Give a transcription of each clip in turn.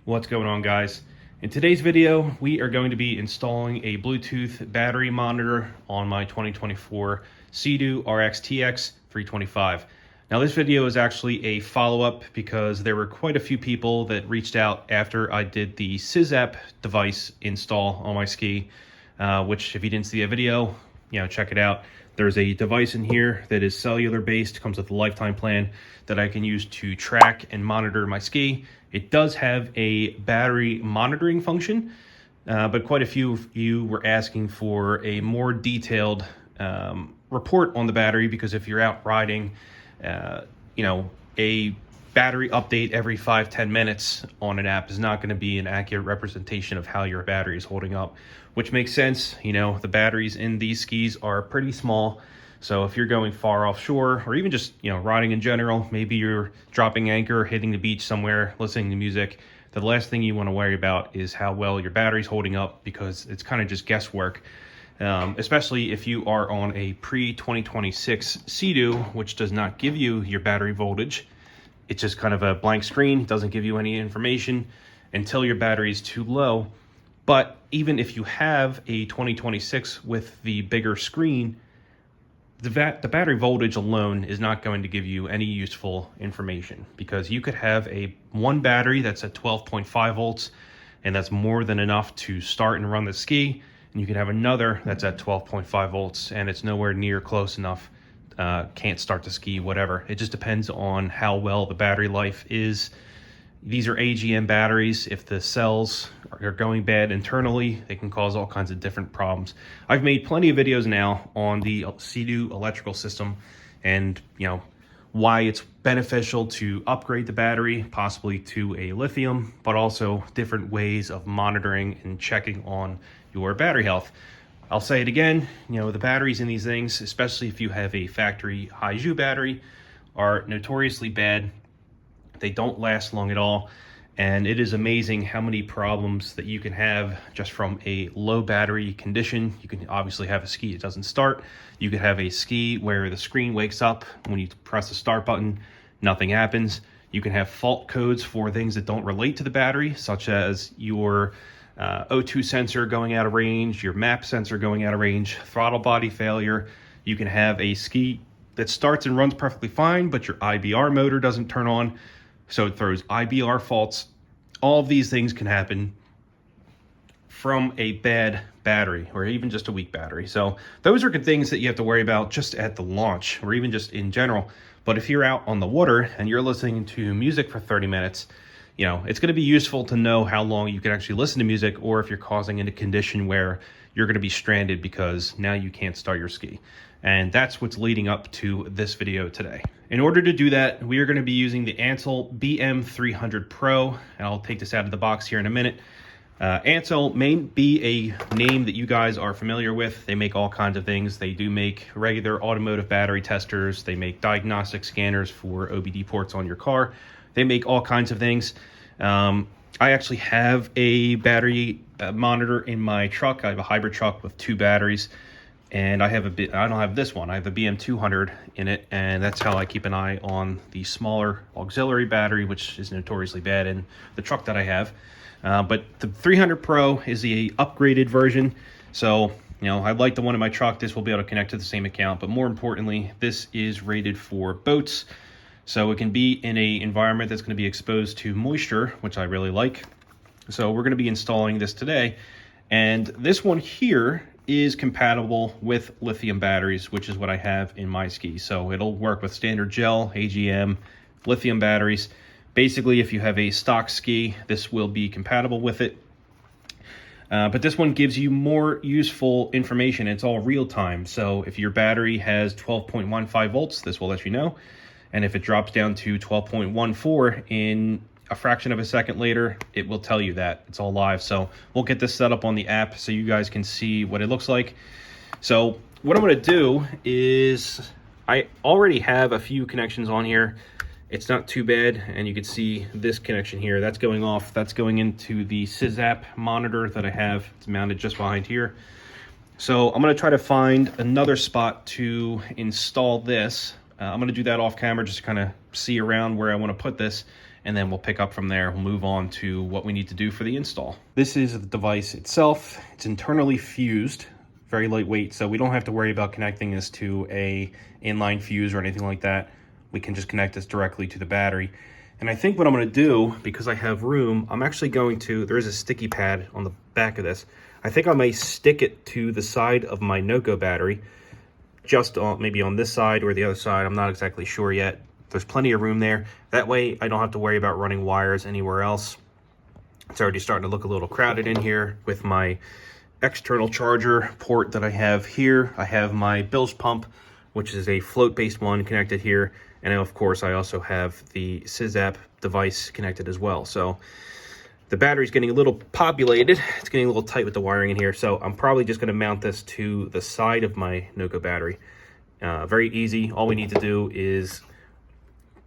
What's going on, guys? In today's video, we are going to be installing a Bluetooth battery monitor on my 2024 SeaDoo RX-TX 325. Now, this video is actually a follow-up because there were quite a few people that reached out after I did the SysApp device install on my ski, which if you didn't see a video, check it out. There's a device in here that is cellular based, comes with a lifetime plan that I can use to track and monitor my ski. It does have a battery monitoring function, but quite a few of you were asking for a more detailed report on the battery, because if you're out riding, a battery update every 5-10 minutes on an app is not going to be an accurate representation of how your battery is holding up, which makes sense. The batteries in these skis are pretty small. So if you're going far offshore, or even just, riding in general, maybe you're dropping anchor, hitting the beach somewhere, listening to music, the last thing you want to worry about is how well your battery's holding up, because it's kind of just guesswork. Especially if you are on a pre-2026 SeaDoo, which does not give you your battery voltage. It's just kind of a blank screen, doesn't give you any information until your battery is too low. But even if you have a 2026 with the bigger screen, the battery voltage alone is not going to give you any useful information, because you could have one battery that's at 12.5 volts, and that's more than enough to start and run the ski. And you could have another that's at 12.5 volts, and it's nowhere near close enough. Can't start the ski, whatever. It just depends on how well the battery life is. These are AGM batteries. If the cells are going bad internally, they can cause all kinds of different problems. I've made plenty of videos now on the SeaDoo electrical system, and why it's beneficial to upgrade the battery, possibly to a lithium, but also different ways of monitoring and checking on your battery health. I'll say it again, the batteries in these things, especially if you have a factory SeaDoo battery, are notoriously bad. They don't last long at all. And it is amazing how many problems that you can have just from a low battery condition. You can obviously have a ski that doesn't start. You could have a ski where the screen wakes up when you press the start button, nothing happens. You can have fault codes for things that don't relate to the battery, such as your O2 sensor going out of range, your map sensor going out of range, throttle body failure. You can have a ski that starts and runs perfectly fine, but your IBR motor doesn't turn on, so it throws IBR faults. All of these things can happen from a bad battery, or even just a weak battery. So those are things that you have to worry about just at the launch, or even just in general. But if you're out on the water and you're listening to music for 30 minutes, it's going to be useful to know how long you can actually listen to music, or if you're causing a condition where you're going to be stranded because now you can't start your ski. And that's what's leading up to this video today. In order to do that, we are going to be using the Ancel BM300 Pro, and I'll take this out of the box here in a minute. Ancel may be a name that you guys are familiar with. They make all kinds of things. They do make regular automotive battery testers. They make diagnostic scanners for OBD ports on your car. They make all kinds of things. I actually have a battery monitor in my truck. I have a hybrid truck with 2 batteries, and I don't have this one. I have a BM300 in it, and that's how I keep an eye on the smaller auxiliary battery, which is notoriously bad in the truck that I have. But the 300 Pro is the upgraded version. So, I like the one in my truck. This will be able to connect to the same account, but more importantly, this is rated for boats. So it can be in an environment that's going to be exposed to moisture, which I really like. So we're going to be installing this today. And this one here is compatible with lithium batteries, which is what I have in my ski. So it'll work with standard gel, AGM, lithium batteries. Basically, if you have a stock ski, this will be compatible with it. But this one gives you more useful information. It's all real time. So if your battery has 12.15 volts, this will let you know. And if it drops down to 12.14 in a fraction of a second later, it will tell you that. It's all live. So we'll get this set up on the app so you guys can see what it looks like. So what I'm going to do is, I already have a few connections on here. It's not too bad. And you can see this connection here. That's going off. That's going into the SysApp monitor that I have. It's mounted just behind here. So I'm going to try to find another spot to install this. I'm going to do that off camera, just to kind of see around where I want to put this. and then we'll pick up from there. We'll move on to what we need to do for the install. This is the device itself. It's internally fused, very lightweight, so we don't have to worry about connecting this to a inline fuse or anything like that. We can just connect this directly to the battery. And I think what I'm going to do, because I have room, I'm actually going to, there is a sticky pad on the back of this. I think I may stick it to the side of my Noco battery, just on, maybe on this side or the other side. I'm not exactly sure yet. There's plenty of room there. That way I don't have to worry about running wires anywhere else. It's already starting to look a little crowded in here with my external charger port that I have here. I have my bilge pump, which is a float-based one, connected here. And of course, I also have the SeaDoo device connected as well. So the battery's getting a little populated. It's getting a little tight with the wiring in here. So I'm probably just gonna mount this to the side of my Noco battery. Very easy. All we need to do is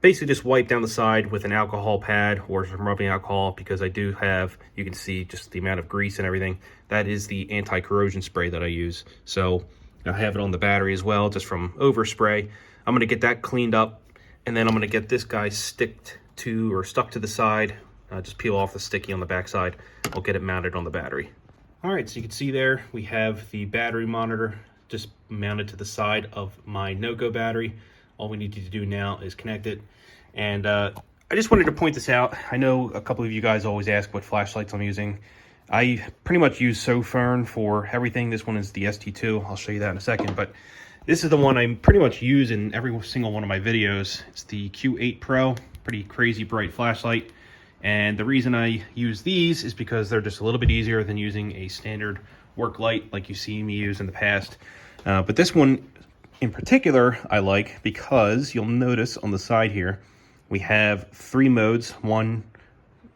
basically just wipe down the side with an alcohol pad or some rubbing alcohol, because I do have, you can see just the amount of grease and everything. That is the anti-corrosion spray that I use. So I have it on the battery as well, just from overspray. I'm gonna get that cleaned up, and then I'm gonna get this guy stuck to the side. Just peel off the sticky on the back side. I'll get it mounted on the battery. All right, so you can see there, we have the battery monitor just mounted to the side of my Noco battery. All we need to do now is connect it. And I just wanted to point this out. I know a couple of you guys always ask what flashlights I'm using. I pretty much use Sofern for everything. This one is the ST2. I'll show you that in a second, but this is the one I pretty much use in every single one of my videos. It's the Q8 Pro, pretty crazy bright flashlight. And the reason I use these is because they're just a little bit easier than using a standard work light like you see me use in the past. But this one in particular I like because you'll notice on the side here, we have 3 modes. One,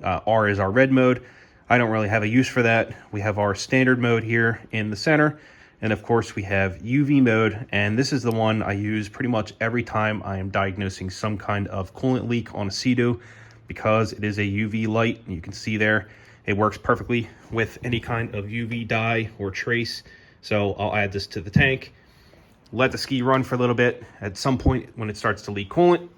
R is our red mode. I don't really have a use for that. We have our standard mode here in the center. And of course we have UV mode. And this is the one I use pretty much every time I am diagnosing some kind of coolant leak on a SeaDoo, because it is a UV light. You can see there, it works perfectly with any kind of UV dye or trace. So I'll add this to the tank, let the ski run for a little bit. At some point when it starts to leak coolant,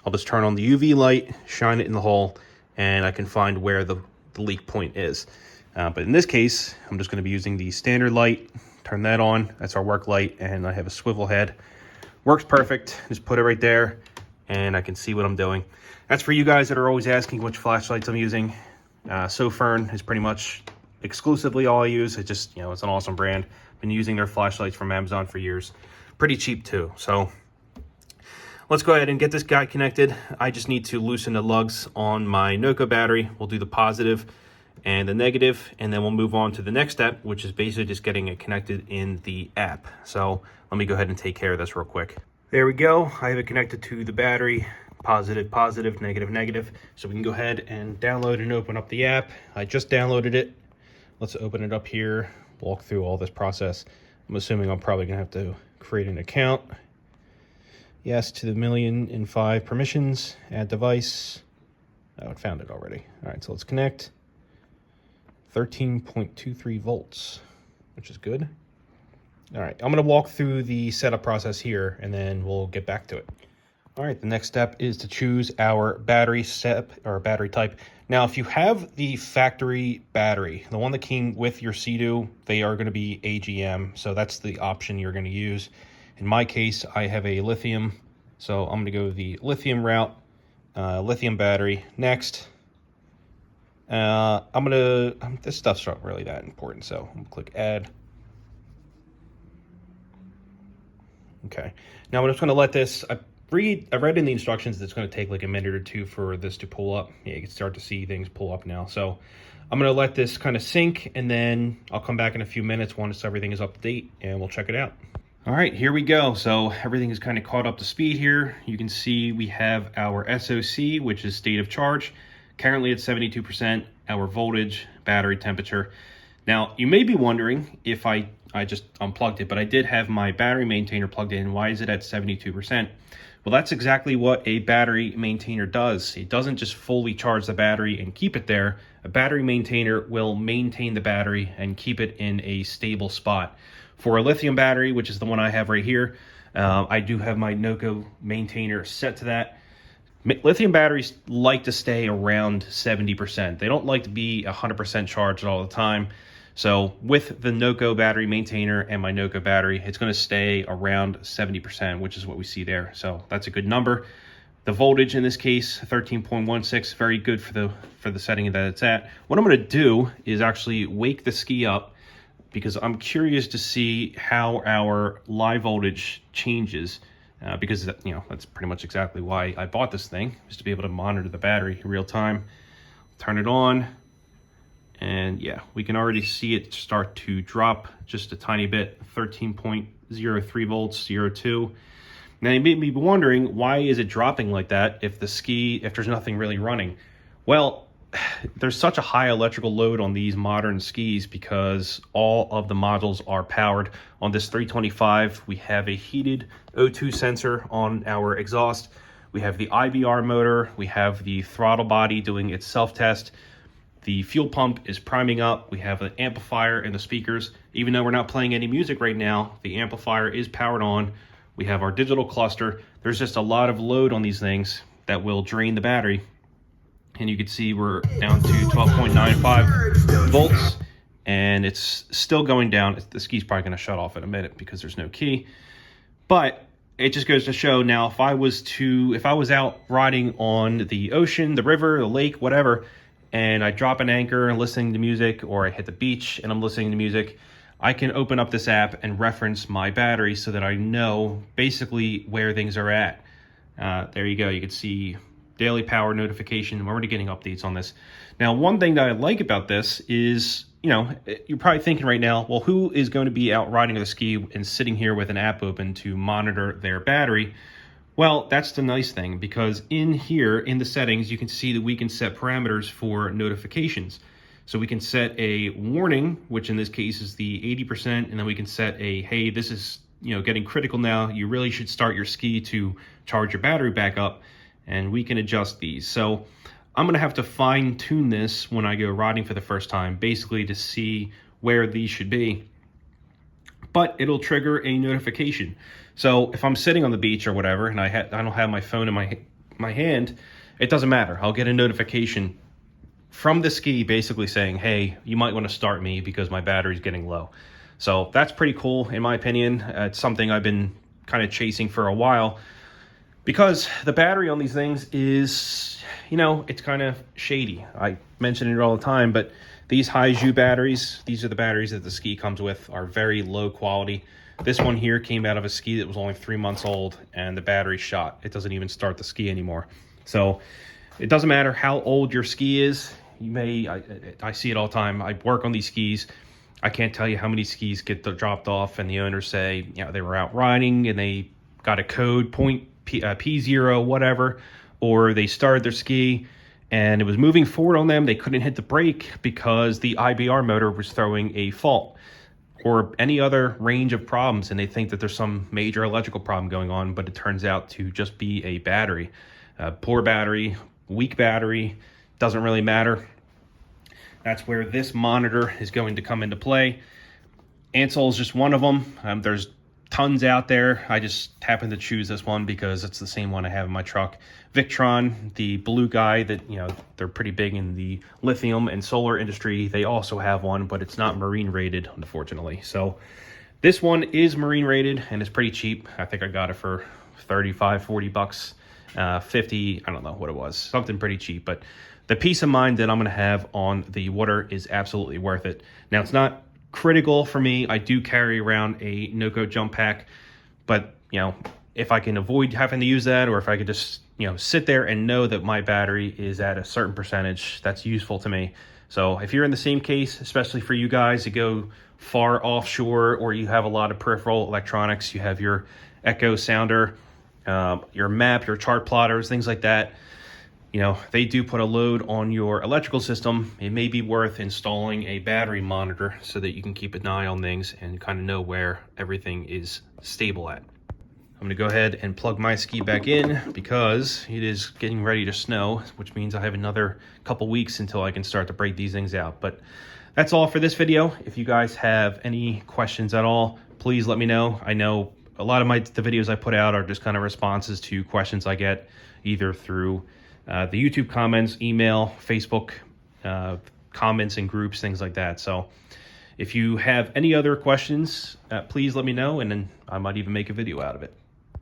I'll just turn on the UV light, shine it in the hole, and I can find where the leak point is. But in this case, I'm just gonna be using the standard light, turn that on, that's our work light, and I have a swivel head. Works perfect, just put it right there, and I can see what I'm doing. That's for you guys that are always asking which flashlights I'm using. Sofern is pretty much exclusively all I use. It just, it's an awesome brand. Been using their flashlights from Amazon for years. Pretty cheap too. So let's go ahead and get this guy connected. I just need to loosen the lugs on my Noco battery. We'll do the positive and the negative, and then we'll move on to the next step, which is basically just getting it connected in the app. So let me go ahead and take care of this real quick. There we go. I have it connected to the battery. Positive, positive, negative, negative. So we can go ahead and download and open up the app. I just downloaded it. Let's open it up here, walk through all this process. I'm assuming I'm probably gonna have to create an account. Yes to the 1,000,005 permissions, add device. Oh, it found it already. All right, so let's connect. 13.23 volts, which is good. All right, I'm gonna walk through the setup process here and then we'll get back to it. All right, the next step is to choose our battery battery type. Now, if you have the factory battery, the one that came with your SeaDoo, they are gonna be AGM. So that's the option you're gonna use. In my case, I have a lithium. So I'm gonna go the lithium route, lithium battery. Next, this stuff's not really that important. So I'm gonna click add. Okay, now I'm just gonna let this, I read in the instructions that it's going to take like a minute or two for this to pull up. Yeah, you can start to see things pull up now. So I'm going to let this kind of sink, and then I'll come back in a few minutes once everything is up to date, and we'll check it out. All right, here we go. So everything is kind of caught up to speed here. You can see we have our SOC, which is state of charge, currently at 72%, our voltage, battery temperature. Now, you may be wondering if I just unplugged it, but I did have my battery maintainer plugged in. Why is it at 72%? Well, that's exactly what a battery maintainer does. It doesn't just fully charge the battery and keep it there. A battery maintainer will maintain the battery and keep it in a stable spot. For a lithium battery, which is the one I have right here, I do have my Noco maintainer set to that. Lithium batteries like to stay around 70%. They don't like to be 100% charged all the time. So with the NOCO battery maintainer and my NOCO battery, it's going to stay around 70%, which is what we see there. So that's a good number. The voltage in this case, 13.16, very good for the setting that it's at. What I'm going to do is actually wake the ski up, because I'm curious to see how our live voltage changes. Because that's pretty much exactly why I bought this thing, is to be able to monitor the battery in real time. Turn it on, and yeah, we can already see it start to drop just a tiny bit, 13.03 volts, 02. Now you may be wondering, why is it dropping like that if there's nothing really running? Well, there's such a high electrical load on these modern skis because all of the modules are powered. On this 325, we have a heated O2 sensor on our exhaust. We have the IBR motor. We have the throttle body doing its self-test. The fuel pump is priming up. We have an amplifier and the speakers. Even though we're not playing any music right now, the amplifier is powered on. We have our digital cluster. There's just a lot of load on these things that will drain the battery. And you can see we're down to 12.95 volts, and it's still going down. The ski's probably going to shut off in a minute because there's no key. But it just goes to show, now if I was out riding on the ocean, the river, the lake, whatever, and I drop an anchor and listening to music, or I hit the beach and I'm listening to music, I can open up this app and reference my battery so that I know basically where things are at. There you go. You can see daily power notification. I'm already getting updates on this. Now, one thing that I like about this is, you're probably thinking right now, well, who is going to be out riding the ski and sitting here with an app open to monitor their battery? Well, that's the nice thing, because in here, in the settings, you can see that we can set parameters for notifications. So we can set a warning, which in this case is the 80%, and then we can set a, hey, this is getting critical now. You really should start your ski to charge your battery back up. And we can adjust these. So I'm going to have to fine tune this when I go riding for the first time, basically to see where these should be. But it'll trigger a notification. So if I'm sitting on the beach or whatever, and I don't have my phone in my hand, it doesn't matter. I'll get a notification from the ski basically saying, hey, you might want to start me because my battery's getting low. So that's pretty cool in my opinion. It's something I've been kind of chasing for a while, because the battery on these things is, it's kind of shady. I mention it all the time, but these Haiju batteries, these are the batteries that the ski comes with, are very low quality. This one here came out of a ski that was only 3 months old, and the battery shot. It doesn't even start the ski anymore. So it doesn't matter how old your ski is. I see it all the time. I work on these skis. I can't tell you how many skis get dropped off, and the owners say, they were out riding and they got a code P0 whatever, or they started their ski and it was moving forward on them. They couldn't hit the brake because the IBR motor was throwing a fault, or any other range of problems, and they think that there's some major electrical problem going on, but it turns out to just be a battery. Poor battery, weak battery, doesn't really matter. That's where this monitor is going to come into play. Ancel is just one of them. There's tons out there. I just happened to choose this one because it's the same one I have in my truck. Victron, the blue guy that, they're pretty big in the lithium and solar industry. They also have one, but it's not marine rated, unfortunately. So this one is marine rated and it's pretty cheap. I think I got it for 35, 40 bucks, 50, I don't know what it was, something pretty cheap. But the peace of mind that I'm going to have on the water is absolutely worth it. Now, it's not critical for me. I do carry around a NOCO jump pack, but if I can avoid having to use that, or if I could just sit there and know that my battery is at a certain percentage, that's useful to me. So if you're in the same case, especially for you guys to go far offshore, or you have a lot of peripheral electronics, you have your echo sounder, your map, your chart plotters, things like that, they do put a load on your electrical system. It may be worth installing a battery monitor so that you can keep an eye on things and kind of know where everything is stable at. I'm gonna go ahead and plug my ski back in because it is getting ready to snow, which means I have another couple weeks until I can start to break these things out. But that's all for this video. If you guys have any questions at all, please let me know. I know a lot of the videos I put out are just kind of responses to questions I get. either through the YouTube comments, email, Facebook comments and groups, things like that. So if you have any other questions, please let me know, and then I might even make a video out of it.